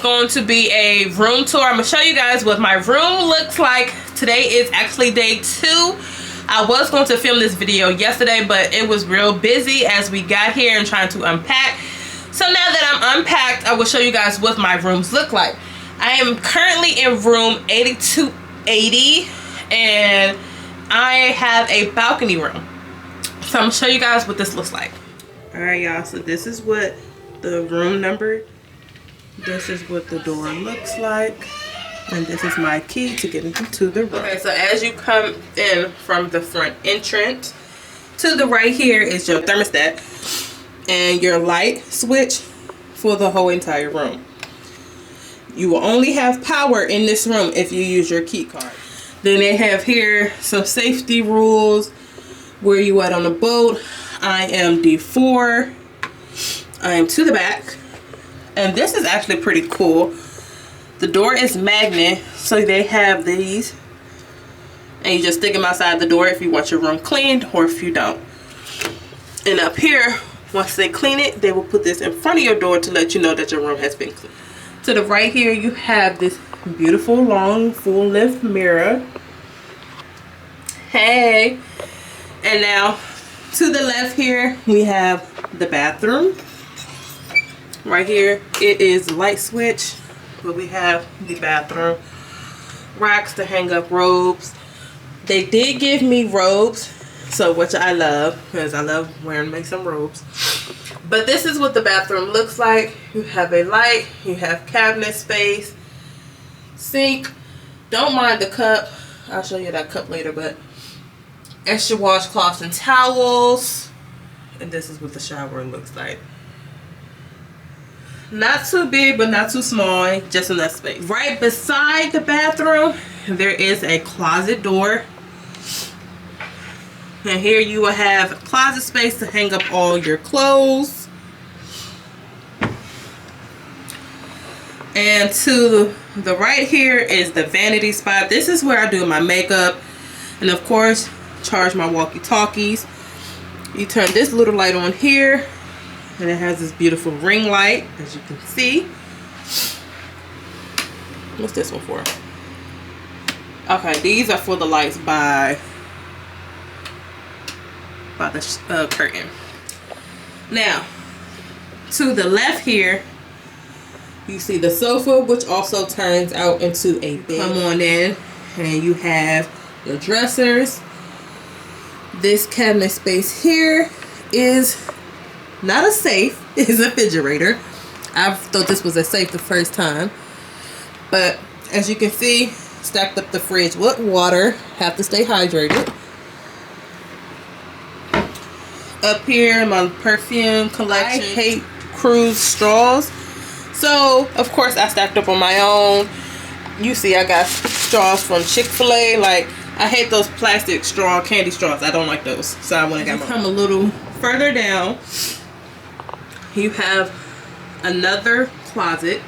going to be a room tour. I'm gonna show you guys what my room looks like. Today is actually day 2. I was going to film this video yesterday, but it was real busy as we got here and trying to unpack. So now that I'm unpacked, I will show you guys what my rooms look like. I am currently in room 8280 and I have a balcony room. So I'm gonna show you guys what this looks like. Alright y'all, so this is what the room number, this is what the door looks like, and this is my key to get into the room. Okay, so as you come in from the front entrance, to the right here is your thermostat and your light switch for the whole entire room. You will only have power in this room if you use your key card. Then they have here some safety rules. Where you at on the boat? I am D4. I am to the back. And this is actually pretty cool. The door is magnet, so they have these. And you just stick them outside the door if you want your room cleaned or if you don't. And up here, once they clean it, they will put this in front of your door to let you know that your room has been cleaned. To the right here, you have this beautiful long full length mirror. Hey. And now to the left here, we have the bathroom. Right here, it is light switch, but we have the bathroom. Racks to hang up robes. They did give me robes, so which I love, because I love wearing some robes. But this is what the bathroom looks like. You have a light, you have cabinet space, sink. Don't mind the cup. I'll show you that cup later, but extra washcloths and towels. And this is what the shower looks like. Not too big, but not too small, just enough space. Right beside the bathroom, there is a closet door. And here you will have closet space to hang up all your clothes. And to the right here is the vanity spot. This is where I do my makeup. And of course, charge my walkie-talkies. You turn this little light on here, and it has this beautiful ring light, as you can see. What's this one for? Okay, these are for the lights by the curtain. Now, to the left here, you see the sofa, which also turns out into a bed. Come on in, and you have your dressers. This cabinet space here is not a safe, it is a refrigerator. I thought this was a safe the first time. But as you can see, stacked up the fridge with water. Have to stay hydrated. Up here, my perfume collection. I hate cruise straws. So, of course, I stacked up on my own. You see, I got straws from Chick-fil-A. Like, I hate those plastic candy straws. I don't like those. So I want to come a little further down. You have another closet.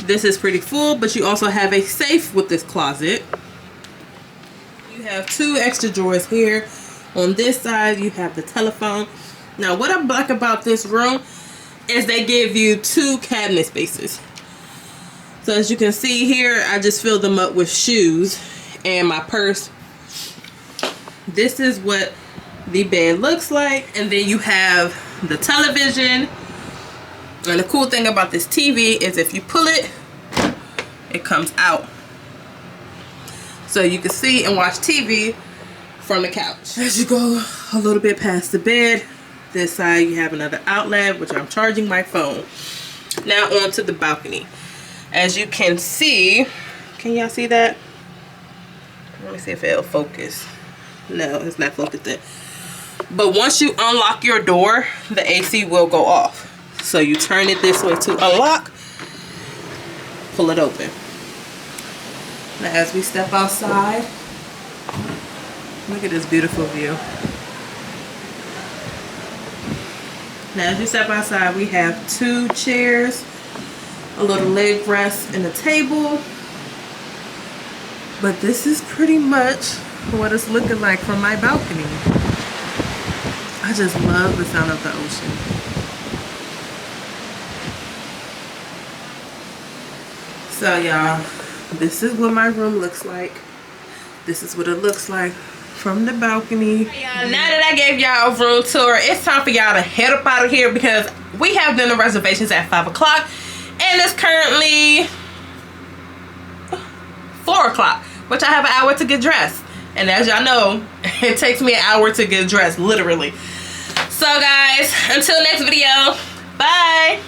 This is pretty full, but you also have a safe with this closet. You have 2 extra drawers here. On this side, you have the telephone. Now, what I like about this room is they give you 2 cabinet spaces. So as you can see here, I just filled them up with shoes and my purse. This is what the bed looks like. And then you have the television. And the cool thing about this TV is if you pull it, it comes out. So you can see and watch TV from the couch. As you go a little bit past the bed, this side you have another outlet, which I'm charging my phone. Now on to the balcony. As you can see, can y'all see that? Let me see if it'll focus. No, it's not focusing. But once you unlock your door, the AC will go off. So you turn it this way to unlock, pull it open. Now as we step outside, look at this beautiful view. Now as you step outside, we have 2 chairs, a little leg rest, and a table. But this is pretty much what it's looking like from my balcony. I just love the sound of the ocean. So y'all, this is what my room looks like. This is what it looks like from the balcony. Now that I gave y'all a room tour, it's time for y'all to head up out of here because we have dinner reservations at 5 o'clock and it's currently 4 o'clock, which I have an hour to get dressed. And as y'all know, it takes me an hour to get dressed, literally. So guys, until next video, bye.